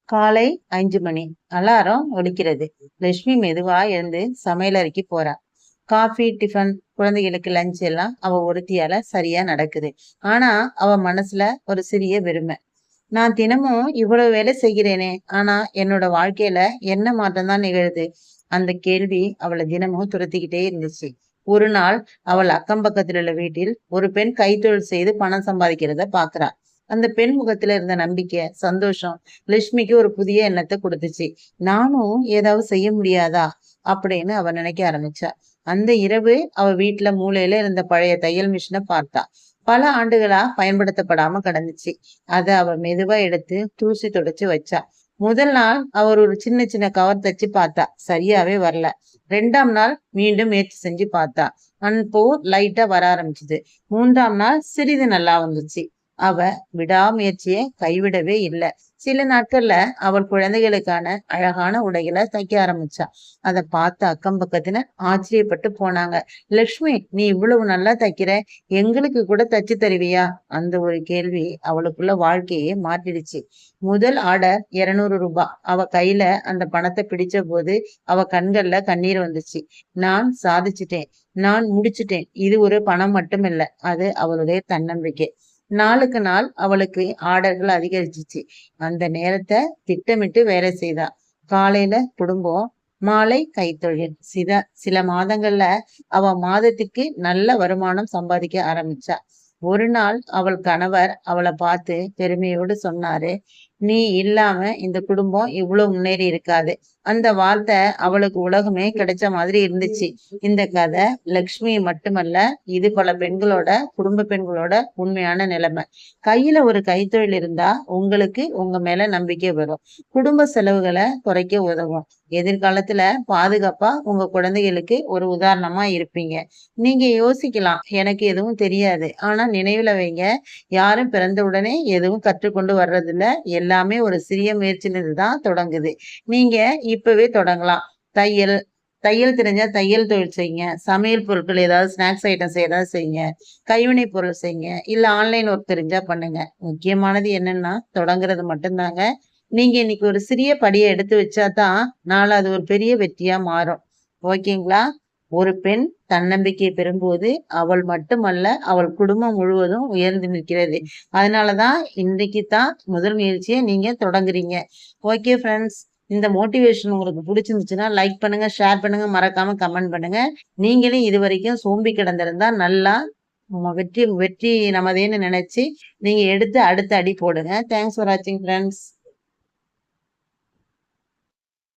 காலை 5 மணி. அலாரம் ஒலிக்கிறது. லட்சுமி மெதுவா எழுந்து சமையலறைக்கு போறா. காஃபி, டிஃபன், குழந்தைகளுக்கு லஞ்ச் எல்லாம் அவ ஒருத்தியால சரியா நடக்குது. ஆனா அவ மனசுல ஒரு சிறிய வெறுமை. நான் தினமும் இவ்வளவு வேலை செய்கிறேனே, ஆனா என்னோட வாழ்க்கையில என்ன மாற்றம் தான் நிகழுது? அந்த கேள்வி அவளை தினமும் துரத்திக்கிட்டே இருந்துச்சு. ஒரு நாள் அவள் அக்கம் பக்கத்தில் உள்ள வீட்டில் ஒரு பெண் கைத்தொழில் செய்து பணம் சம்பாதிக்கிறத பாக்குறா. அந்த பெண் முகத்துல இருந்த நம்பிக்கை, சந்தோஷம் லட்சுமிக்கு ஒரு புதிய எண்ணத்தை கொடுத்துச்சு. நானும் ஏதாவது செய்ய முடியாதா அப்படின்னு அவ நினைக்க ஆரம்பிச்சா. அந்த இரவு அவ வீட்டுல மூலையில இருந்த பழைய தையல் மிஷினை பார்த்தா. பல ஆண்டுகளா பயன்படுத்தப்படாம கிடந்துச்சு. அத அவ மெதுவா எடுத்து தூசி தொடச்சு வச்சா. முதல் நாள் அவர் ஒரு சின்ன சின்ன கவர் தச்சு பார்த்தா. சரியாவே வரல. 2ஆம் நாள் மீண்டும் முயற்சி செஞ்சு பார்த்தா. அப்போ லைட்டா வர ஆரம்பிச்சுது. 3ஆம் நாள் சிறிது நல்லா வந்துச்சு. அவ விடாமுயற்சியை கைவிடவே இல்லை. சில நாட்கள்ல அவள் குழந்தைகளுக்கான அழகான உடைகளை தைக்க ஆரம்பிச்சா. அதை பார்த்த அக்கம் பக்கத்துல ஆச்சரியப்பட்டு போனாங்க. லக்ஷ்மி, நீ இவ்வளவு நல்லா தைக்கிற, எங்களுக்கு கூட தச்சு தருவியா? அந்த ஒரு கேள்வி அவளுக்குள்ள வாழ்க்கையே மாற்றிடுச்சு. முதல் ஆர்டர் 200 ரூபாய். அவ கையில அந்த பணத்தை பிடிச்ச போது அவ கண்கள்ல கண்ணீர் வந்துச்சு. நான் சாதிச்சிட்டேன், நான் முடிச்சிட்டேன். இது ஒரு பணம் மட்டுமில்ல, அது அவளுடைய தன்னம்பிக்கை. நாளுக்கு நாள் அவளுக்கு ஆர்டர்கள் அதிகரிச்சிச்சு. அந்த நேரத்தை திட்டமிட்டு வேலை செய்தா. காலையில குடும்பம், மாலை கைத்தொழில். சில மாதங்கள்ல அவ மாதத்துக்கு நல்ல வருமானம் சம்பாதிக்க ஆரம்பிச்சா. ஒரு நாள் அவள் கணவர் அவளை பார்த்து பெருமையோடு சொன்னாரு, நீ இல்லாம இந்த குடும்பம் இவ்வளவு முன்னேறி இருக்காது. அந்த வார்த்தை அவளுக்கு உலகமே கிடைச்ச மாதிரி இருந்துச்சு. இந்த கதை லக்ஷ்மி மட்டுமல்ல, இது பல பெண்களோட, குடும்ப பெண்களோட உண்மையான நிலைமை. கையில ஒரு கைத்தொழில் இருந்தா உங்களுக்கு உங்க மேல நம்பிக்கை வரும். குடும்ப செலவுகளை குறைக்க உதவும். எதிர்காலத்துல பாதுகாப்பா உங்க குழந்தைகளுக்கு ஒரு உதாரணமா இருப்பீங்க. நீங்க யோசிக்கலாம், எனக்கு எதுவும் தெரியாது. ஆனா நினைவுல வைங்க, யாரும் பிறந்த உடனே எதுவும் கற்றுக்கொண்டு வர்றதில்ல. எல்லாமே ஒரு சிறிய முயற்சியிலிருந்து தான் தொடங்குது. நீங்க இப்பவே தொடங்கலாம். தையல் தையல் தெரிஞ்சா தையல் தொழில் செய்யுங்க. சமையல் பொருட்கள் ஏதாவது ஸ்நாக்ஸ் ஐட்டம் செய்யறதா செய்யுங்க. கைவினை பொருள் செய்யுங்க. இல்ல ஆன்லைன் ஒர்க் தெரிஞ்சா பண்ணுங்க. முக்கியமானது என்னன்னா தொடங்குறது மட்டும்தாங்க. நீங்க இன்னைக்கு ஒரு சிறிய படியை எடுத்து வச்சா தான் நாளை அது ஒரு பெரிய வெற்றியா மாறும். ஓகேங்களா? ஒரு பெண் தன்னம்பிக்கை பெறும்போது அவள் மட்டுமல்ல, அவள் குடும்பம் முழுவதும் உயர்ந்து நிற்கிறது. அதனாலதான் இன்றைக்கு தான் முதல் முயற்சியை நீங்க தொடங்குறீங்க. ஓகே ஃப்ரெண்ட்ஸ், இந்த மோட்டிவேஷன் உங்களுக்கு பிடிச்சிருந்துச்சுன்னா லைக் பண்ணுங்க, ஷேர் பண்ணுங்க, மறக்காம கமெண்ட் பண்ணுங்க. நீங்களே இது வரைக்கும் சோம்பி கிடந்திருந்தா நல்லா வெற்றி வெற்றி நமதேன்னு நினைச்சு நீங்க எடுத்து அடுத்த அடி போடுங்க. தேங்க்ஸ் ஃபார் வாட்சிங் ஃப்ரெண்ட்ஸ்.